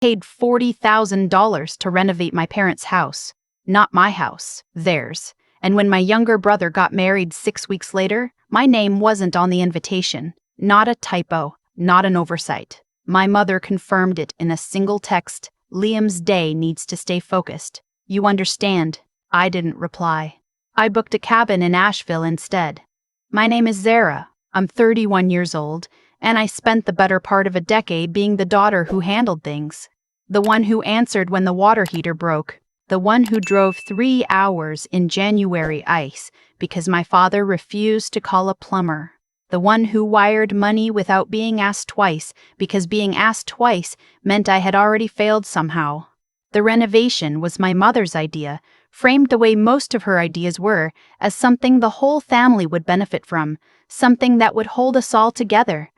Paid $40,000 to renovate my parents' house. Not my house, theirs. And when my younger brother got married 6 weeks later, my name wasn't on the invitation. Not a typo, not an oversight. My mother confirmed it in a single text. Liam's day needs to stay focused. You understand? I didn't reply. I booked a cabin in Asheville instead. My name is Zara. I'm 31 years old, and I spent the better part of a decade being the daughter who handled things. The one who answered when the water heater broke. The one who drove 3 hours in January ice because my father refused to call a plumber. The one who wired money without being asked twice because being asked twice meant I had already failed somehow. The renovation was my mother's idea, framed the way most of her ideas were, as something the whole family would benefit from, something that would hold us all together.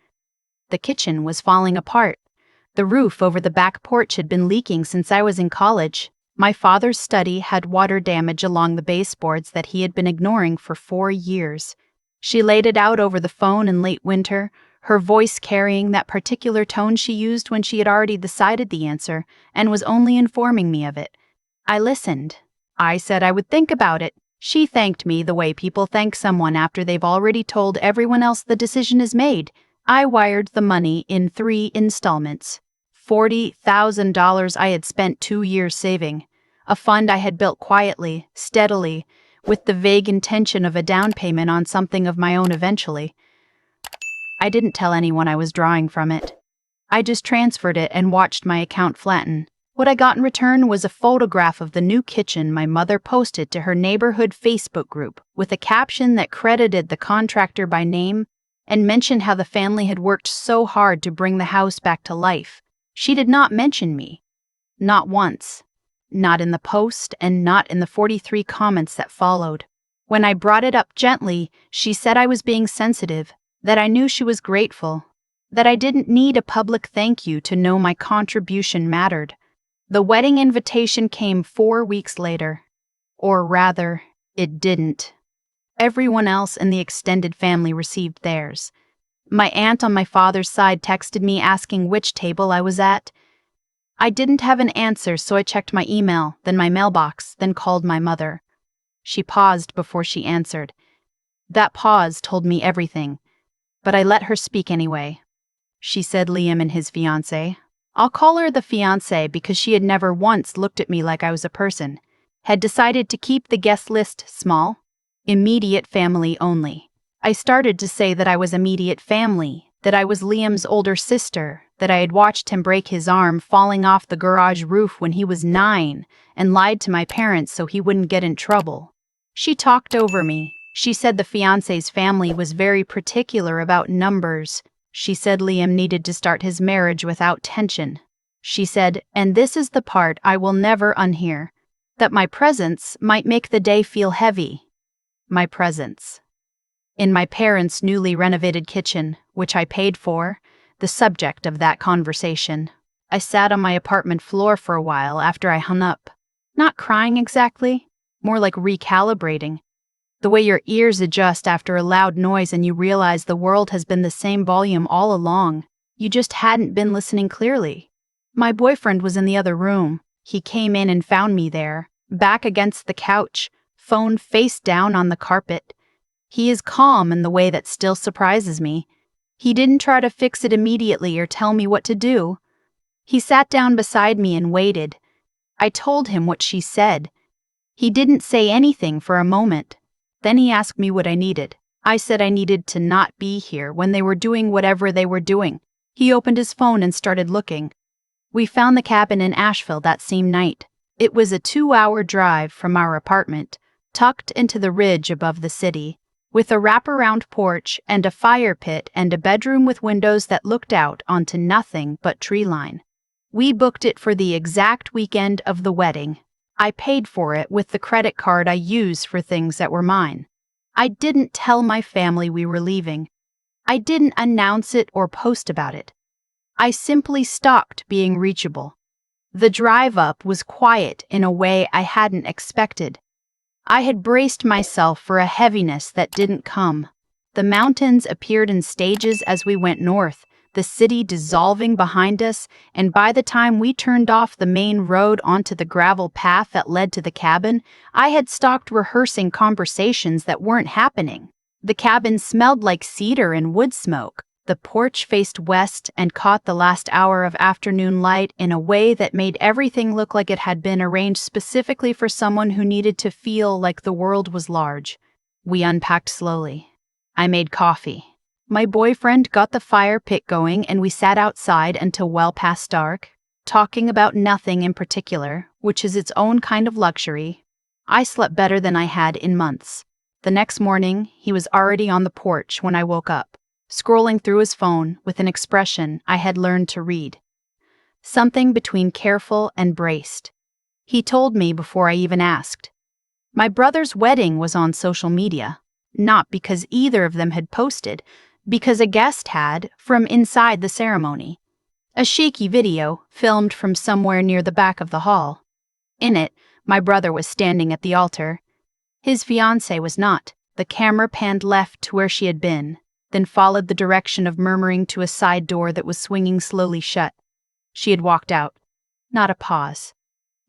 The kitchen was falling apart. The roof over the back porch had been leaking since I was in college. My father's study had water damage along the baseboards that he had been ignoring for 4 years. She laid it out over the phone in late winter, her voice carrying that particular tone she used when she had already decided the answer and was only informing me of it. I listened. I said I would think about it. She thanked me the way people thank someone after they've already told everyone else the decision is made. I wired the money in 3 installments. $40,000 I had spent 2 years saving. A fund I had built quietly, steadily, with the vague intention of a down payment on something of my own eventually. I didn't tell anyone I was drawing from it. I just transferred it and watched my account flatten. What I got in return was a photograph of the new kitchen my mother posted to her neighborhood Facebook group with a caption that credited the contractor by name and mentioned how the family had worked so hard to bring the house back to life. She did not mention me. Not once. Not in the post and not in the 43 comments that followed. When I brought it up gently, she said I was being sensitive, that I knew she was grateful, that I didn't need a public thank you to know my contribution mattered. The wedding invitation came 4 weeks later. Or rather, it didn't. Everyone else in the extended family received theirs. My aunt on my father's side texted me asking which table I was at. I didn't have an answer, so I checked my email, then my mailbox, then called my mother. She paused before she answered. That pause told me everything, but I let her speak anyway. She said Liam and his fiancée. I'll call her the fiancée because she had never once looked at me like I was a person, had decided to keep the guest list small, immediate family only. I started to say that I was immediate family, that I was Liam's older sister, that I had watched him break his arm falling off the garage roof when he was 9 and lied to my parents so he wouldn't get in trouble. She talked over me. She said the fiancé's family was very particular about numbers. She said Liam needed to start his marriage without tension. She said, and this is the part I will never unhear, that my presence might make the day feel heavy. My presence. In my parents' newly renovated kitchen, which I paid for, the subject of that conversation. I sat on my apartment floor for a while after I hung up. Not crying exactly, more like recalibrating. The way your ears adjust after a loud noise and you realize the world has been the same volume all along. You just hadn't been listening clearly. My boyfriend was in the other room. He came in and found me there, back against the couch, phone face down on the carpet. He is calm in the way that still surprises me. He didn't try to fix it immediately or tell me what to do. He sat down beside me and waited. I told him what she said. He didn't say anything for a moment. Then he asked me what I needed. I said I needed to not be here when they were doing whatever they were doing. He opened his phone and started looking. We found the cabin in Asheville that same night. It was a 2-hour drive from our apartment, tucked into the ridge above the city, with a wraparound porch and a fire pit and a bedroom with windows that looked out onto nothing but tree line. We booked it for the exact weekend of the wedding. I paid for it with the credit card I use for things that were mine. I didn't tell my family we were leaving. I didn't announce it or post about it. I simply stopped being reachable. The drive up was quiet in a way I hadn't expected. I had braced myself for a heaviness that didn't come. The mountains appeared in stages as we went north, the city dissolving behind us, and by the time we turned off the main road onto the gravel path that led to the cabin, I had stopped rehearsing conversations that weren't happening. The cabin smelled like cedar and wood smoke. The porch faced west and caught the last hour of afternoon light in a way that made everything look like it had been arranged specifically for someone who needed to feel like the world was large. We unpacked slowly. I made coffee. My boyfriend got the fire pit going and we sat outside until well past dark, talking about nothing in particular, which is its own kind of luxury. I slept better than I had in months. The next morning, he was already on the porch when I woke up, scrolling through his phone with an expression I had learned to read. Something between careful and braced. He told me before I even asked. My brother's wedding was on social media, not because either of them had posted, because a guest had from inside the ceremony. A shaky video filmed from somewhere near the back of the hall. In it, my brother was standing at the altar. His fiancée was not. The camera panned left to where she had been, then followed the direction of murmuring to a side door that was swinging slowly shut. She had walked out. Not a pause.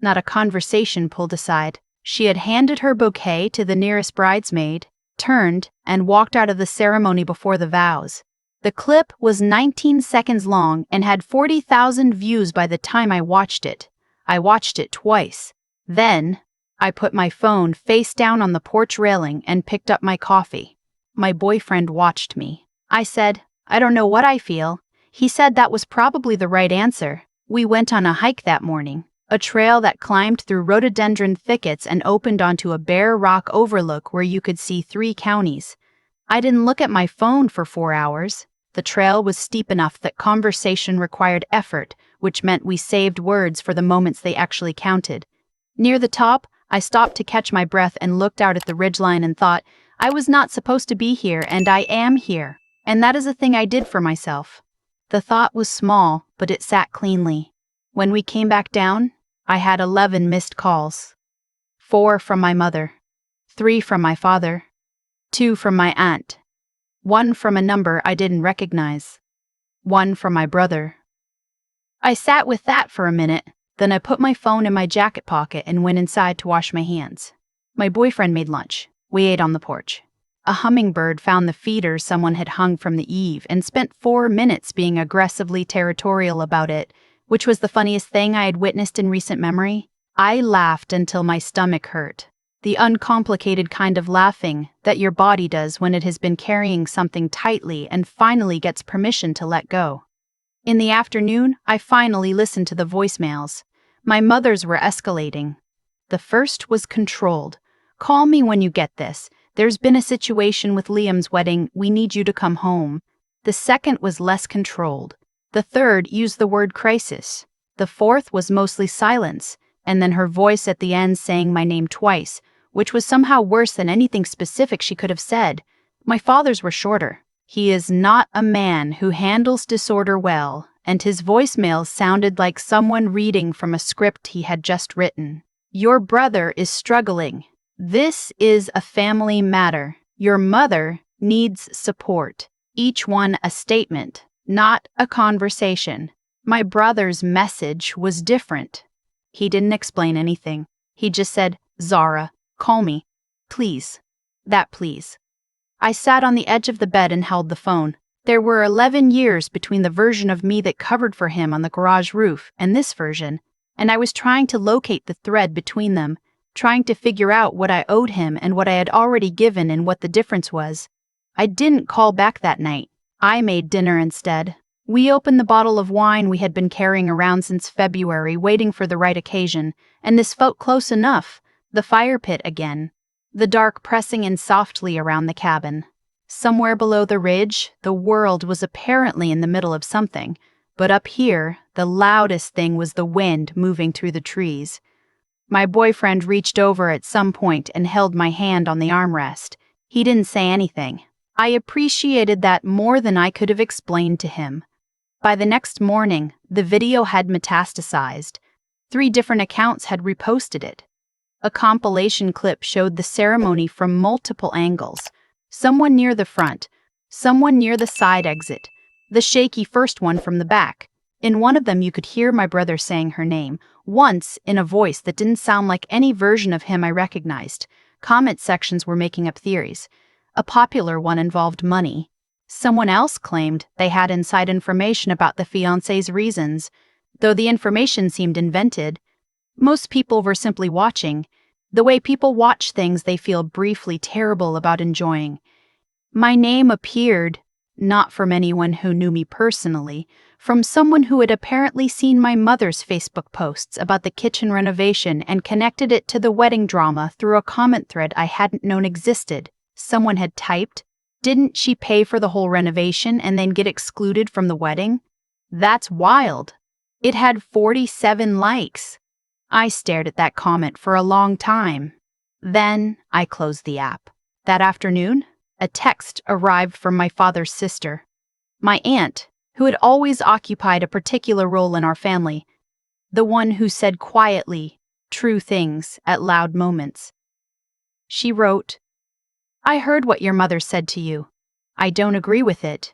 Not a conversation pulled aside. She had handed her bouquet to the nearest bridesmaid, turned, and walked out of the ceremony before the vows. The clip was 19 seconds long and had 40,000 views by the time I watched it. I watched it twice. Then, I put my phone face down on the porch railing and picked up my coffee. My boyfriend watched me. I said, "I don't know what I feel." He said that was probably the right answer. We went on a hike that morning. A trail that climbed through rhododendron thickets and opened onto a bare rock overlook where you could see 3 counties. I didn't look at my phone for 4 hours. The trail was steep enough that conversation required effort, which meant we saved words for the moments they actually counted. Near the top, I stopped to catch my breath and looked out at the ridgeline and thought, I was not supposed to be here and I am here, and that is a thing I did for myself. The thought was small, but it sat cleanly. When we came back down, I had 11 missed calls. 4 from my mother, 3 from my father, 2 from my aunt, 1 from a number I didn't recognize, 1 from my brother. I sat with that for a minute, then I put my phone in my jacket pocket and went inside to wash my hands. My boyfriend made lunch. We ate on the porch. A hummingbird found the feeder someone had hung from the eave and spent 4 minutes being aggressively territorial about it, which was the funniest thing I had witnessed in recent memory. I laughed until my stomach hurt. The uncomplicated kind of laughing that your body does when it has been carrying something tightly and finally gets permission to let go. In the afternoon, I finally listened to the voicemails. My mother's were escalating. The first was controlled. "Call me when you get this. There's been a situation with Liam's wedding. We need you to come home." The second was less controlled. The third used the word crisis. The fourth was mostly silence, and then her voice at the end saying my name twice, which was somehow worse than anything specific she could have said. My father's were shorter. He is not a man who handles disorder well, and his voicemails sounded like someone reading from a script he had just written. "Your brother is struggling. This is a family matter. Your mother needs support." Each one a statement, not a conversation. My brother's message was different. He didn't explain anything. He just said, "Zara, call me. Please." That please. I sat on the edge of the bed and held the phone. There were 11 years between the version of me that covered for him on the garage roof and this version, and I was trying to locate the thread between them, trying to figure out what I owed him and what I had already given and what the difference was. I didn't call back that night. I made dinner instead. We opened the bottle of wine we had been carrying around since February, waiting for the right occasion, and this felt close enough. The fire pit again. The dark pressing in softly around the cabin. Somewhere below the ridge, the world was apparently in the middle of something, but up here, the loudest thing was the wind moving through the trees. My boyfriend reached over at some point and held my hand on the armrest. He didn't say anything. I appreciated that more than I could have explained to him. By the next morning, the video had metastasized. 3 different accounts had reposted it. A compilation clip showed the ceremony from multiple angles. Someone near the front, someone near the side exit. The shaky first one from the back. In one of them you could hear my brother saying her name, once in a voice that didn't sound like any version of him I recognized. Comment sections were making up theories. A popular one involved money. Someone else claimed they had inside information about the fiancé's reasons. Though the information seemed invented, most people were simply watching, the way people watch things they feel briefly terrible about enjoying. My name appeared, not from anyone who knew me personally, from someone who had apparently seen my mother's Facebook posts about the kitchen renovation and connected it to the wedding drama through a comment thread I hadn't known existed. Someone had typed, "Didn't she pay for the whole renovation and then get excluded from the wedding?" That's wild. It had 47 likes. I stared at that comment for a long time. Then I closed the app. That afternoon, a text arrived from my father's sister. My aunt, who had always occupied a particular role in our family, the one who said quietly true things at loud moments. She wrote, "I heard what your mother said to you. I don't agree with it.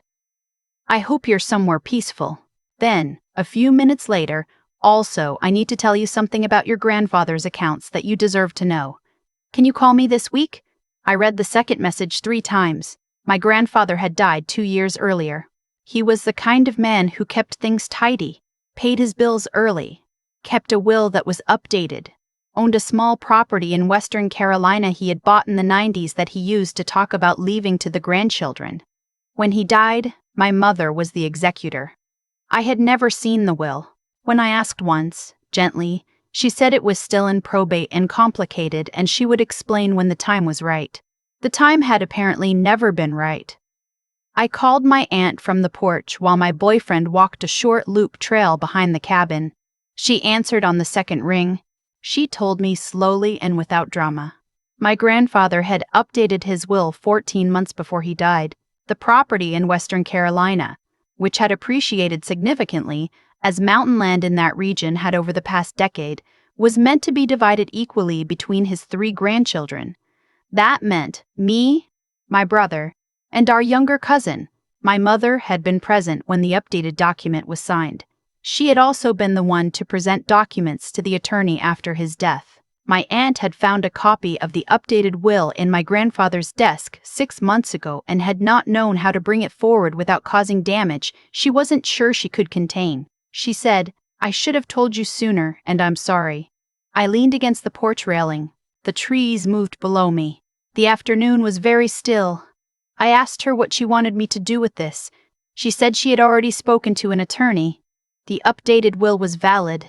I hope you're somewhere peaceful." Then, a few minutes later, "Also, I need to tell you something about your grandfather's accounts that you deserve to know. Can you call me this week?" I read the second message 3 times. My grandfather had died 2 years earlier. He was the kind of man who kept things tidy, paid his bills early, kept a will that was updated, owned a small property in Western Carolina he had bought in the 90s that he used to talk about leaving to the grandchildren. When he died, my mother was the executor. I had never seen the will. When I asked once, gently, she said it was still in probate and complicated and she would explain when the time was right. The time had apparently never been right. I called my aunt from the porch while my boyfriend walked a short loop trail behind the cabin. She answered on the second ring. She told me slowly and without drama. My grandfather had updated his will 14 months before he died. The property in Western Carolina, which had appreciated significantly as mountain land in that region had over the past decade, was meant to be divided equally between his 3 grandchildren. That meant me, my brother, and our younger cousin. My mother had been present when the updated document was signed. She had also been the one to present documents to the attorney after his death. My aunt had found a copy of the updated will in my grandfather's desk 6 months ago and had not known how to bring it forward without causing damage she wasn't sure she could contain. She said, "I should have told you sooner, and I'm sorry." I leaned against the porch railing. The trees moved below me. The afternoon was very still. I asked her what she wanted me to do with this. She said she had already spoken to an attorney. The updated will was valid.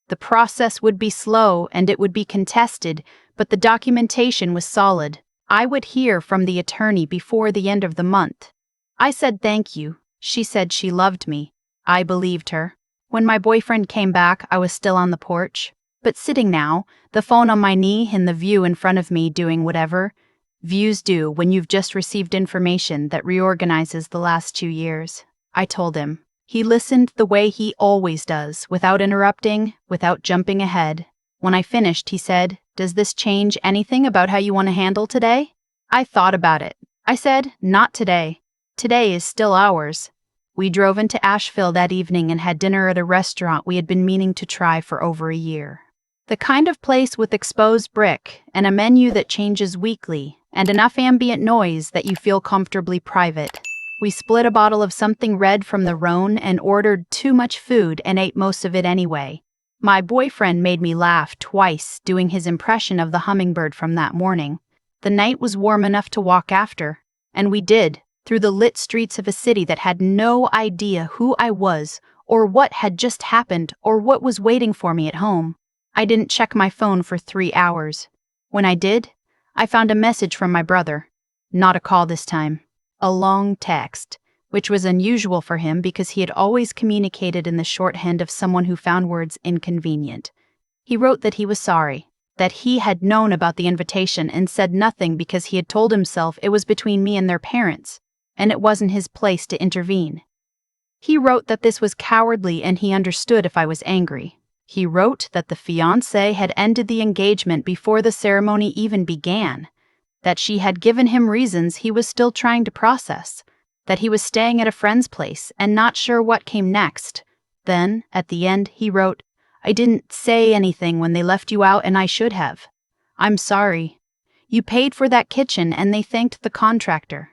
The process would be slow and it would be contested, but the documentation was solid. I would hear from the attorney before the end of the month. I said thank you. She said she loved me. I believed her. When my boyfriend came back, I was still on the porch, but sitting now, the phone on my knee and the view in front of me doing whatever views do when you've just received information that reorganizes the last 2 years. I told him. He listened the way he always does, without interrupting, without jumping ahead. When I finished, he said, "Does this change anything about how you want to handle today?" I thought about it. I said, "Not today. Today is still ours." We drove into Asheville that evening and had dinner at a restaurant we had been meaning to try for over a year. The kind of place with exposed brick and a menu that changes weekly and enough ambient noise that you feel comfortably private. We split a bottle of something red from the Rhone and ordered too much food and ate most of it anyway. My boyfriend made me laugh twice doing his impression of the hummingbird from that morning. The night was warm enough to walk after, and we did, through the lit streets of a city that had no idea who I was or what had just happened or what was waiting for me at home. I didn't check my phone for 3 hours. When I did, I found a message from my brother. Not a call this time. A long text, which was unusual for him because he had always communicated in the shorthand of someone who found words inconvenient. He wrote that he was sorry, that he had known about the invitation and said nothing because he had told himself it was between me and their parents, and it wasn't his place to intervene. He wrote that this was cowardly and he understood if I was angry. He wrote that the fiancée had ended the engagement before the ceremony even began, that she had given him reasons he was still trying to process, that he was staying at a friend's place and not sure what came next. Then, at the end, he wrote, "I didn't say anything when they left you out and I should have. I'm sorry. You paid for that kitchen and they thanked the contractor.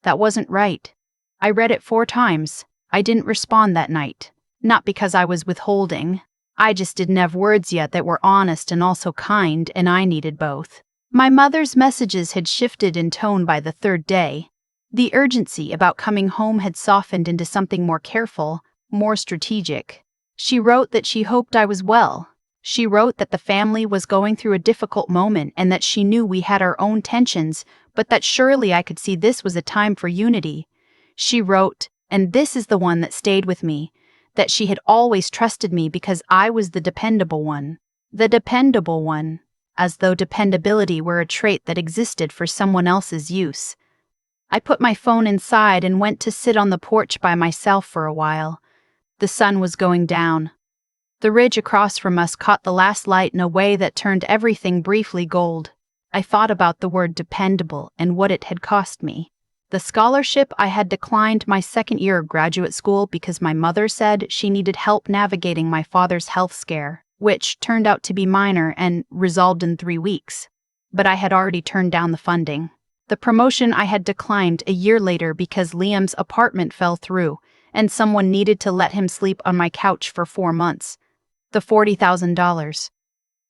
That wasn't right. I read it 4 times. I didn't respond that night. Not because I was withholding. I just didn't have words yet that were honest and also kind, and I needed both." My mother's messages had shifted in tone by the 3rd day. The urgency about coming home had softened into something more careful, more strategic. She wrote that she hoped I was well. She wrote that the family was going through a difficult moment and that she knew we had our own tensions, but that surely I could see this was a time for unity. She wrote, and this is the one that stayed with me, that she had always trusted me because I was the dependable one. The dependable one, as though dependability were a trait that existed for someone else's use. I put my phone inside and went to sit on the porch by myself for a while. The sun was going down. The ridge across from us caught the last light in a way that turned everything briefly gold. I thought about the word dependable and what it had cost me. The scholarship I had declined my 2nd year of graduate school because my mother said she needed help navigating my father's health scare, which turned out to be minor and resolved in 3 weeks. But I had already turned down the funding. The promotion I had declined a year later because Liam's apartment fell through, and someone needed to let him sleep on my couch for 4 months. The $40,000.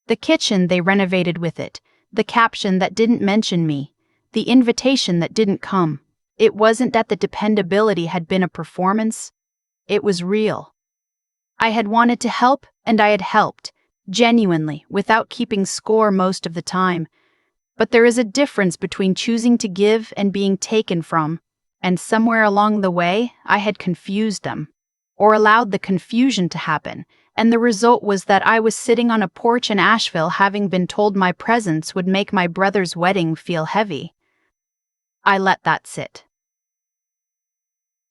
The kitchen they renovated with it, the caption that didn't mention me, the invitation that didn't come. It wasn't that the dependability had been a performance. It was real. I had wanted to help, and I had helped, genuinely, without keeping score most of the time. But there is a difference between choosing to give and being taken from, and somewhere along the way, I had confused them, or allowed the confusion to happen, and the result was that I was sitting on a porch in Asheville having been told my presence would make my brother's wedding feel heavy. I let that sit.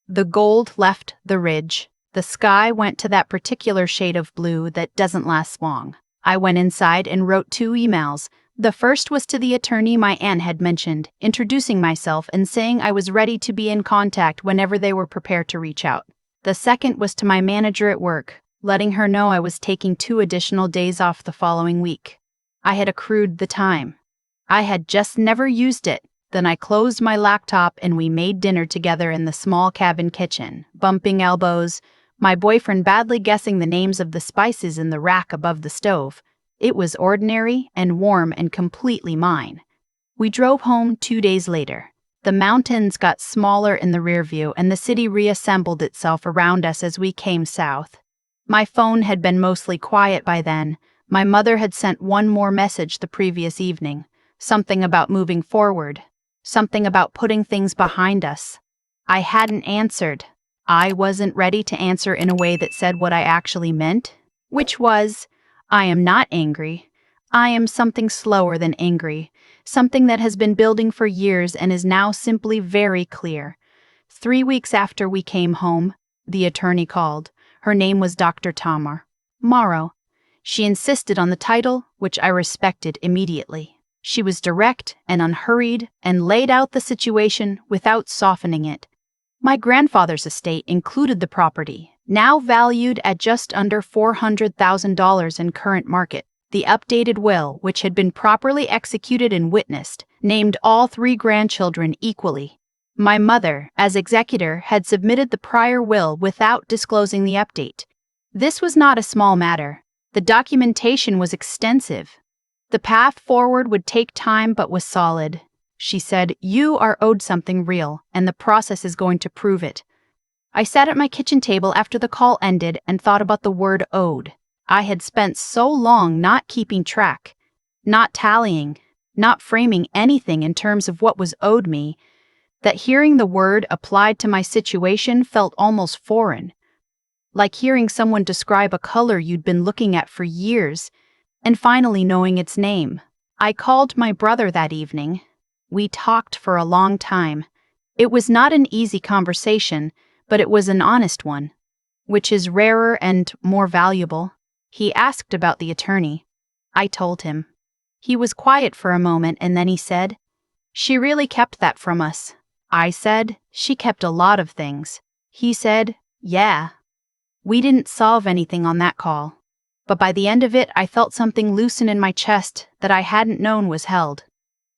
The gold left the ridge. The sky went to that particular shade of blue that doesn't last long. I went inside and wrote 2 emails. The first was to the attorney my aunt had mentioned, introducing myself and saying I was ready to be in contact whenever they were prepared to reach out. The second was to my manager at work, letting her know I was taking 2 additional days off the following week. I had accrued the time. I had just never used it. Then I closed my laptop and we made dinner together in the small cabin kitchen, bumping elbows, my boyfriend badly guessing the names of the spices in the rack above the stove. It was ordinary and warm and completely mine. We drove home 2 days later. The mountains got smaller in the rear view and the city reassembled itself around us as we came south. My phone had been mostly quiet by then. My mother had sent one more message the previous evening, something about moving forward. Something about putting things behind us. I hadn't answered. I wasn't ready to answer in a way that said what I actually meant, which was, I am not angry. I am something slower than angry, something that has been building for years and is now simply very clear. 3 weeks after we came home, the attorney called. Her name was Dr. Tamar Morrow. She insisted on the title, which I respected immediately. She was direct and unhurried and laid out the situation without softening it. My grandfather's estate included the property, now valued at just under $400,000 in current market. The updated will, which had been properly executed and witnessed, named all 3 grandchildren equally. My mother, as executor, had submitted the prior will without disclosing the update. This was not a small matter. The documentation was extensive. The path forward would take time but was solid. She said, "You are owed something real, and the process is going to prove it." I sat at my kitchen table after the call ended and thought about the word owed. I had spent so long not keeping track, not tallying, not framing anything in terms of what was owed me, that hearing the word applied to my situation felt almost foreign. Like hearing someone describe a color you'd been looking at for years, and finally knowing its name. I called my brother that evening. We talked for a long time. It was not an easy conversation, but it was an honest one, which is rarer and more valuable. He asked about the attorney. I told him. He was quiet for a moment and then he said, "She really kept that from us. I said, "She kept a lot of things." He said, "Yeah." We didn't solve anything on that call. But by the end of it, I felt something loosen in my chest that I hadn't known was held.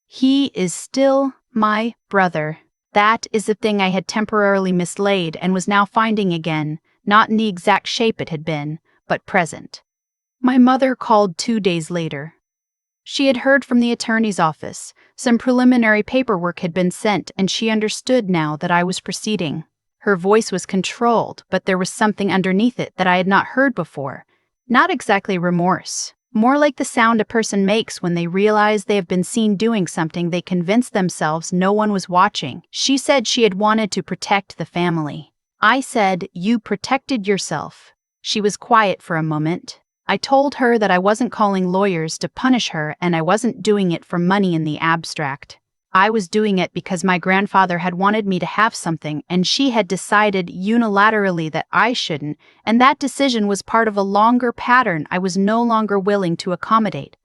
He is still my brother. That is the thing I had temporarily mislaid and was now finding again, not in the exact shape it had been, but present. My mother called 2 days later. She had heard from the attorney's office. Some preliminary paperwork had been sent, and she understood now that I was proceeding. Her voice was controlled, but there was something underneath it that I had not heard before. Not exactly remorse, more like the sound a person makes when they realize they have been seen doing something they convinced themselves no one was watching. She said she had wanted to protect the family. I said, "You protected yourself." She was quiet for a moment. I told her that I wasn't calling lawyers to punish her and I wasn't doing it for money in the abstract. I was doing it because my grandfather had wanted me to have something and she had decided unilaterally that I shouldn't, and that decision was part of a longer pattern I was no longer willing to accommodate.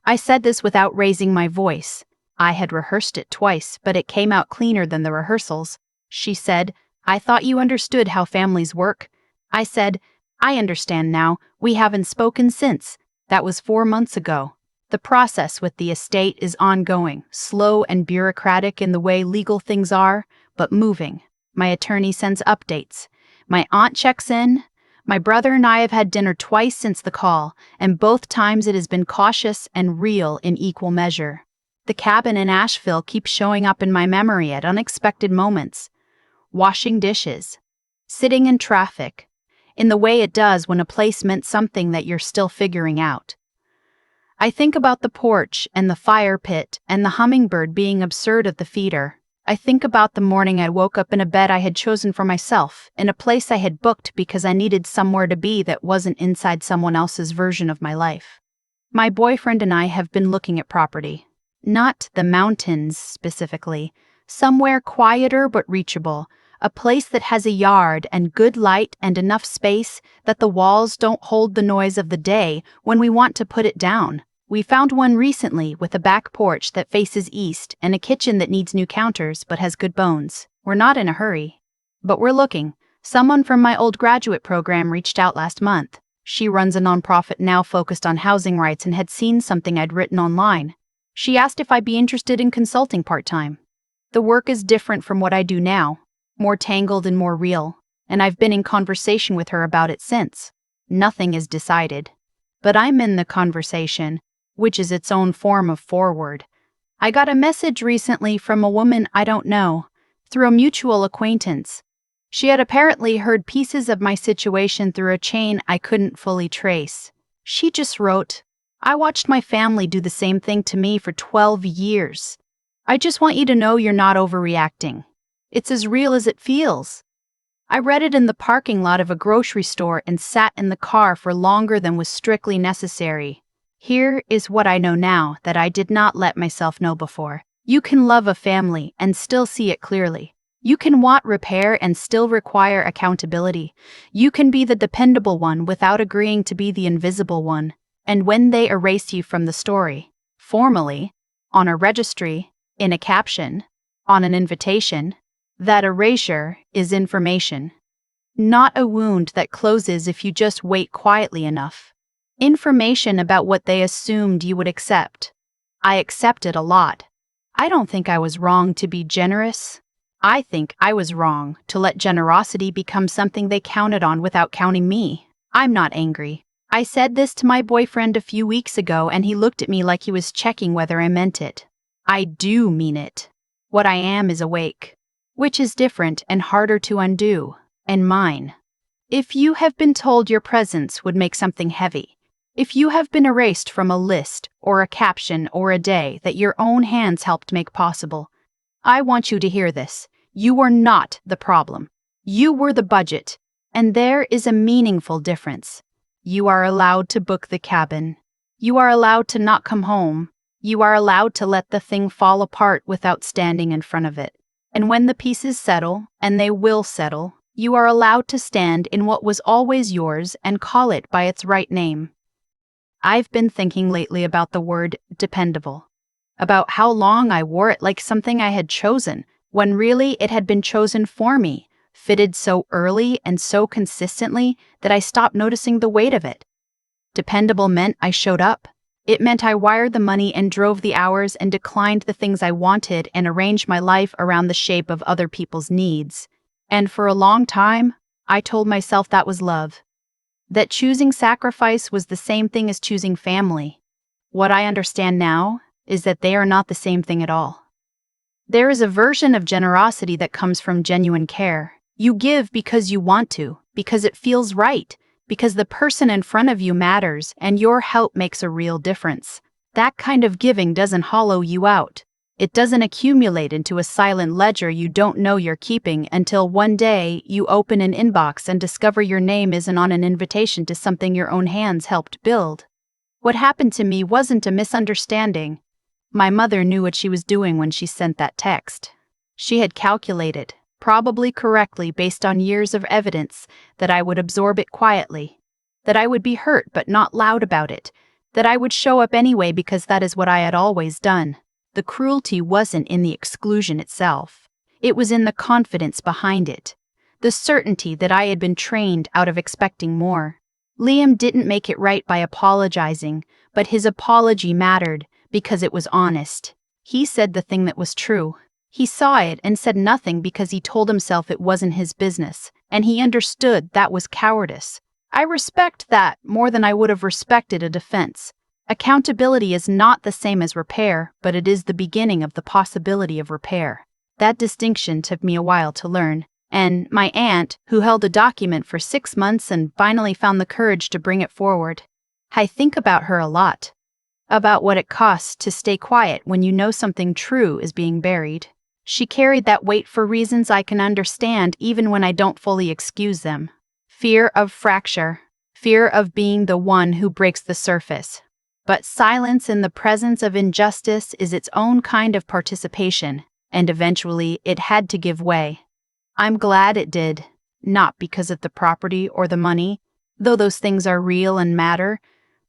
I said this without raising my voice. I had rehearsed it twice, but it came out cleaner than the rehearsals. She said, "I thought you understood how families work." I said, "I understand now. We haven't spoken since. That was 4 months ago." The process with the estate is ongoing, slow and bureaucratic in the way legal things are, but moving. My attorney sends updates. My aunt checks in. My brother and I have had dinner twice since the call, and both times it has been cautious and real in equal measure. The cabin in Asheville keeps showing up in my memory at unexpected moments. Washing dishes. Sitting in traffic. In the way it does when a place meant something that you're still figuring out. I think about the porch and the fire pit and the hummingbird being absurd of the feeder. I think about the morning I woke up in a bed I had chosen for myself, in a place I had booked because I needed somewhere to be that wasn't inside someone else's version of my life. My boyfriend and I have been looking at property. Not the mountains specifically, somewhere quieter but reachable. A place that has a yard and good light and enough space that the walls don't hold the noise of the day when we want to put it down. We found one recently with a back porch that faces east and a kitchen that needs new counters but has good bones. We're not in a hurry. But we're looking. Someone from my old graduate program reached out last month. She runs a nonprofit now focused on housing rights and had seen something I'd written online. She asked if I'd be interested in consulting part-time. The work is different from what I do now. More tangled and more real, and I've been in conversation with her about it since. Nothing is decided. But I'm in the conversation, which is its own form of forward. I got a message recently from a woman I don't know, through a mutual acquaintance. She had apparently heard pieces of my situation through a chain I couldn't fully trace. She just wrote, "I watched my family do the same thing to me for 12 years. I just want you to know you're not overreacting. It's as real as it feels." I read it in the parking lot of a grocery store and sat in the car for longer than was strictly necessary. Here is what I know now that I did not let myself know before. You can love a family and still see it clearly. You can want repair and still require accountability. You can be the dependable one without agreeing to be the invisible one. And when they erase you from the story, formally, on a registry, in a caption, on an invitation, that erasure is information. Not a wound that closes if you just wait quietly enough. Information about what they assumed you would accept. I accepted a lot. I don't think I was wrong to be generous. I think I was wrong to let generosity become something they counted on without counting me. I'm not angry. I said this to my boyfriend a few weeks ago and he looked at me like he was checking whether I meant it. I do mean it. What I am is awake. Which is different and harder to undo, and mine. If you have been told your presence would make something heavy, if you have been erased from a list or a caption or a day that your own hands helped make possible, I want you to hear this. You were not the problem. You were the budget, and there is a meaningful difference. You are allowed to book the cabin. You are allowed to not come home. You are allowed to let the thing fall apart without standing in front of it. And when the pieces settle, and they will settle, you are allowed to stand in what was always yours and call it by its right name. I've been thinking lately about the word dependable, about how long I wore it like something I had chosen, when really it had been chosen for me, fitted so early and so consistently that I stopped noticing the weight of it. Dependable meant I showed up. It meant I wired the money and drove the hours and declined the things I wanted and arranged my life around the shape of other people's needs. And for a long time, I told myself that was love. That choosing sacrifice was the same thing as choosing family. What I understand now is that they are not the same thing at all. There is a version of generosity that comes from genuine care. You give because you want to, because it feels right, because the person in front of you matters and your help makes a real difference. That kind of giving doesn't hollow you out. It doesn't accumulate into a silent ledger you don't know you're keeping until one day you open an inbox and discover your name isn't on an invitation to something your own hands helped build. What happened to me wasn't a misunderstanding. My mother knew what she was doing when she sent that text. She had calculated, probably correctly based on years of evidence, that I would absorb it quietly, that I would be hurt but not loud about it, that I would show up anyway because that is what I had always done. The cruelty wasn't in the exclusion itself. It was in the confidence behind it, the certainty that I had been trained out of expecting more. Liam didn't make it right by apologizing, but his apology mattered because it was honest. He said the thing that was true. He saw it and said nothing because he told himself it wasn't his business, and he understood that was cowardice. I respect that more than I would have respected a defense. Accountability is not the same as repair, but it is the beginning of the possibility of repair. That distinction took me a while to learn, and my aunt, who held a document for 6 months and finally found the courage to bring it forward. I think about her a lot. About what it costs to stay quiet when you know something true is being buried. She carried that weight for reasons I can understand even when I don't fully excuse them. Fear of fracture. Fear of being the one who breaks the surface. But silence in the presence of injustice is its own kind of participation, and eventually it had to give way. I'm glad it did, not because of the property or the money, though those things are real and matter,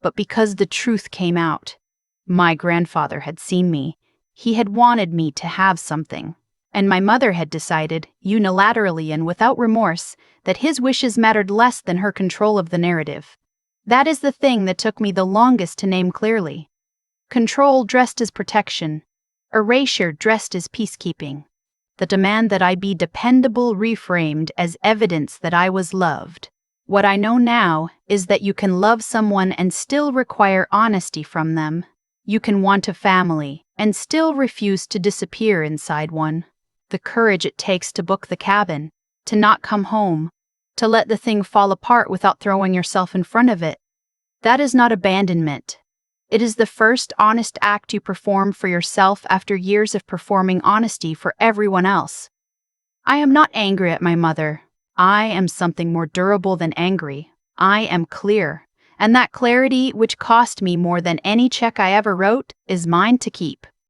but because the truth came out. My grandfather had seen me. He had wanted me to have something. And my mother had decided, unilaterally and without remorse, that his wishes mattered less than her control of the narrative. That is the thing that took me the longest to name clearly. Control dressed as protection. Erasure dressed as peacekeeping. The demand that I be dependable reframed as evidence that I was loved. What I know now is that you can love someone and still require honesty from them. You can want a family and still refuse to disappear inside one. The courage it takes to book the cabin, to not come home, to let the thing fall apart without throwing yourself in front of it. That is not abandonment. It is the first honest act you perform for yourself after years of performing honesty for everyone else. I am not angry at my mother. I am something more durable than angry. I am clear. And that clarity, which cost me more than any check I ever wrote, is mine to keep.